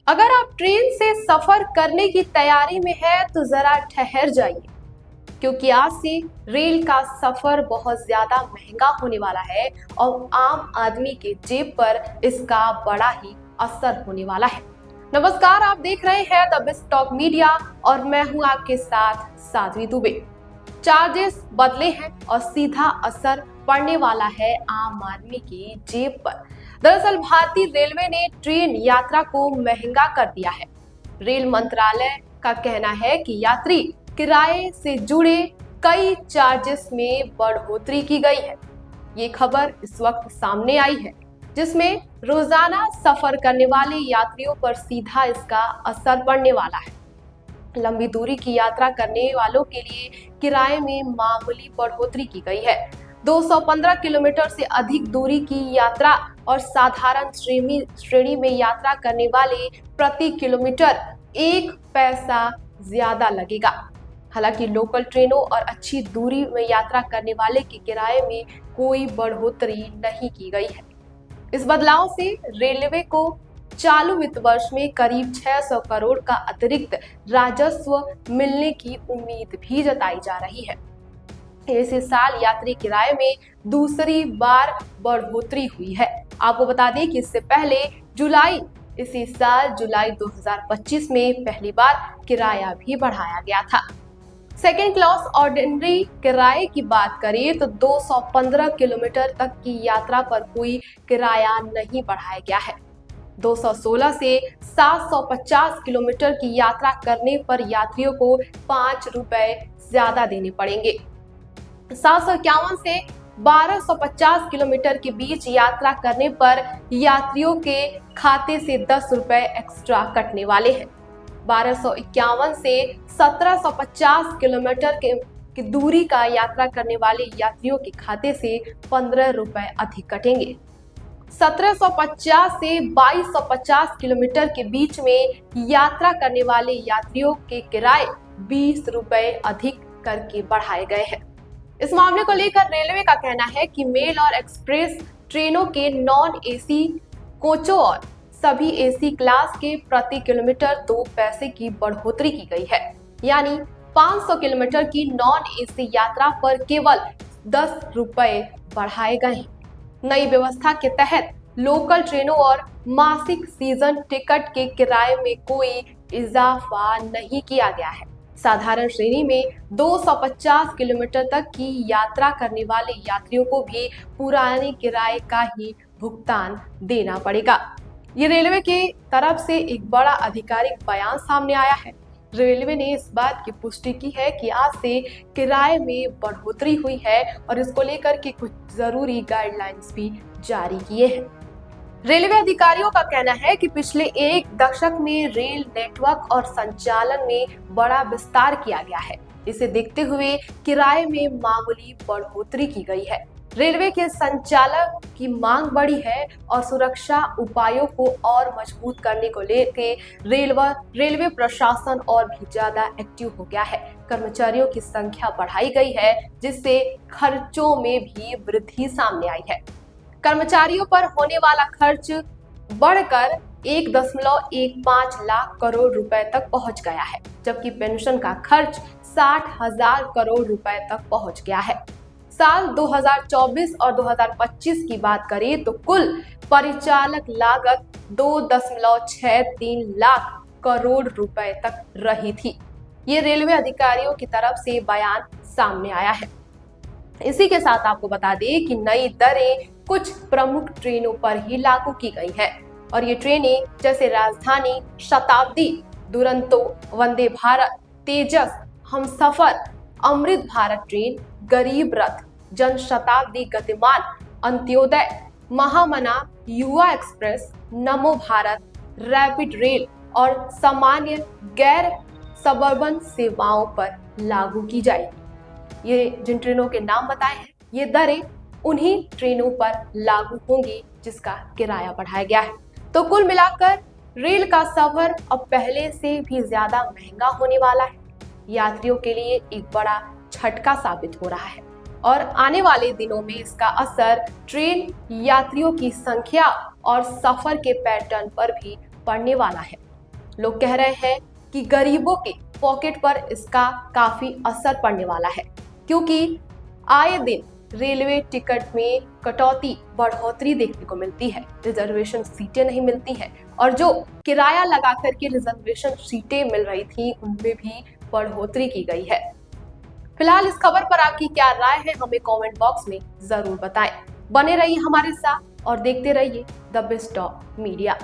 अगर आप ट्रेन से सफर करने की तैयारी में है तो जरा ठहर जाइए, क्योंकि आज से रेल का सफर बहुत ज्यादा महंगा होने वाला है और आम आदमी के जेब पर इसका बड़ा ही असर होने वाला है। नमस्कार, आप देख रहे हैं द बिग टॉक मीडिया और मैं हूं आपके साथ साध्वी दुबे। चार्जेस बदले हैं और सीधा असर पड़ने वाला है आम आदमी की जेब पर। दरअसल भारतीय रेलवे ने ट्रेन यात्रा को महंगा कर दिया है। रेल मंत्रालय का कहना है कि यात्री किराए से जुड़े कई चार्जेस में बढ़ोतरी की गई है। ये खबर इस वक्त सामने आई है, जिसमें रोजाना सफर करने वाले यात्रियों पर सीधा इसका असर पड़ने वाला है। लंबी दूरी की यात्रा करने वालों के लिए किराए में मामूली बढ़ोतरी की गई है। 215 किलोमीटर से अधिक दूरी की यात्रा और साधारण श्रेणी में यात्रा करने वाले प्रति किलोमीटर 1 पैसा ज्यादा लगेगा। हालांकि लोकल ट्रेनों और अच्छी दूरी में यात्रा करने वाले के किराए में कोई बढ़ोतरी नहीं की गई है। इस बदलाव से रेलवे को चालू वित्त वर्ष में करीब 600 करोड़ का अतिरिक्त राजस्व मिलने की उम्मीद भी जताई जा रही है। इसी साल यात्री किराए में दूसरी बार बढ़ोतरी हुई है। आपको बता दें कि इससे पहले इसी साल जुलाई 2025 में पहली बार किराया भी बढ़ाया गया था। सेकेंड क्लास ऑर्डिनरी किराए की बात करें तो 215 किलोमीटर तक की यात्रा पर कोई किराया नहीं बढ़ाया गया है। 216 से 750 किलोमीटर की यात्रा करने पर यात्रियों को 5 रुपए ज्यादा देने पड़ेंगे। 751 से 1250 किलोमीटर के बीच यात्रा करने पर यात्रियों के खाते से 10 रुपए एक्स्ट्रा कटने वाले हैं। 1251 से 1750 किलोमीटर की दूरी का यात्रा करने वाले यात्रियों के खाते से 15 रुपए अधिक कटेंगे। 1750 से 2250 किलोमीटर के बीच में यात्रा करने वाले यात्रियों के किराए 20 रुपए अधिक करके बढ़ाए गए हैं। इस मामले को लेकर रेलवे का कहना है कि मेल और एक्सप्रेस ट्रेनों के नॉन एसी कोचों और सभी एसी क्लास के प्रति किलोमीटर 2 पैसे की बढ़ोतरी की गई है। यानी 500 किलोमीटर की नॉन एसी यात्रा पर केवल 10 रुपए बढ़ाए गए हैं। नई व्यवस्था के तहत लोकल ट्रेनों और मासिक सीजन टिकट के किराए में कोई इजाफा नहीं किया गया है। साधारण श्रेणी में 250 किलोमीटर तक की यात्रा करने वाले यात्रियों को भी पुराने किराए का ही भुगतान देना पड़ेगा। ये रेलवे की तरफ से एक बड़ा आधिकारिक बयान सामने आया है। रेलवे ने इस बात की पुष्टि की है कि आज से किराए में बढ़ोतरी हुई है और इसको लेकर के कुछ जरूरी गाइडलाइंस भी जारी किए हैं। रेलवे अधिकारियों का कहना है कि पिछले 1 दशक में रेल नेटवर्क और संचालन में बड़ा विस्तार किया गया है। इसे देखते हुए किराए में मामूली बढ़ोतरी की गई है। रेलवे के संचालक की मांग बढ़ी है और सुरक्षा उपायों को और मजबूत करने को लेकर रेलवे प्रशासन और भी ज्यादा एक्टिव हो गया है। कर्मचारियों की संख्या बढ़ाई गई है, जिससे खर्चों में भी वृद्धि सामने आई है। कर्मचारियों पर होने वाला खर्च बढ़कर 1.15 लाख करोड़ रुपए तक पहुंच गया है, जबकि पेंशन का खर्च 60,000 करोड़ रुपए तक पहुंच गया है। साल 2024 और 2025 की बात करें तो कुल परिचालक लागत 2.63 लाख करोड़ रुपए तक रही थी। ये रेलवे अधिकारियों की तरफ से बयान सामने आया है। इसी के साथ आपको बता दें कि नई दरें कुछ प्रमुख ट्रेनों पर ही लागू की गई है और ये ट्रेनें जैसे राजधानी, शताब्दी, दुरंतो, वंदे भारत, तेजस, हमसफर, अमृत भारत ट्रेन, गरीब रथ, जन शताब्दी, गतिमान, अंत्योदय, महामना, युवा एक्सप्रेस, नमो भारत, रैपिड रेल और सामान्य गैर सबर्बन सेवाओं पर लागू की जाएगी। ये जिन ट्रेनों के नाम बताए हैं, ये दरें उन्हीं ट्रेनों पर लागू होंगी जिसका किराया बढ़ाया गया है। तो कुल मिलाकर रेल का सफर अब पहले से भी ज्यादा महंगा होने वाला है। यात्रियों के लिए एक बड़ा झटका साबित हो रहा है और आने वाले दिनों में इसका असर ट्रेन यात्रियों की संख्या और सफर के पैटर्न पर भी पड़ने वाला है। लोग कह रहे हैं कि गरीबों के पॉकेट पर इसका काफी असर पड़ने वाला है, क्योंकि आए दिन रेलवे टिकट में कटौती बढ़ोतरी देखने को मिलती है, रिजर्वेशन सीटें नहीं मिलती हैं और जो किराया लगा करके रिजर्वेशन सीटें मिल रही थी उनमें भी बढ़ोतरी की गई है। फिलहाल इस खबर पर आपकी क्या राय है, हमें कमेंट बॉक्स में जरूर बताएं। बने रहिए हमारे साथ और देखते रहिए द बेस्ट ऑफ मीडिया।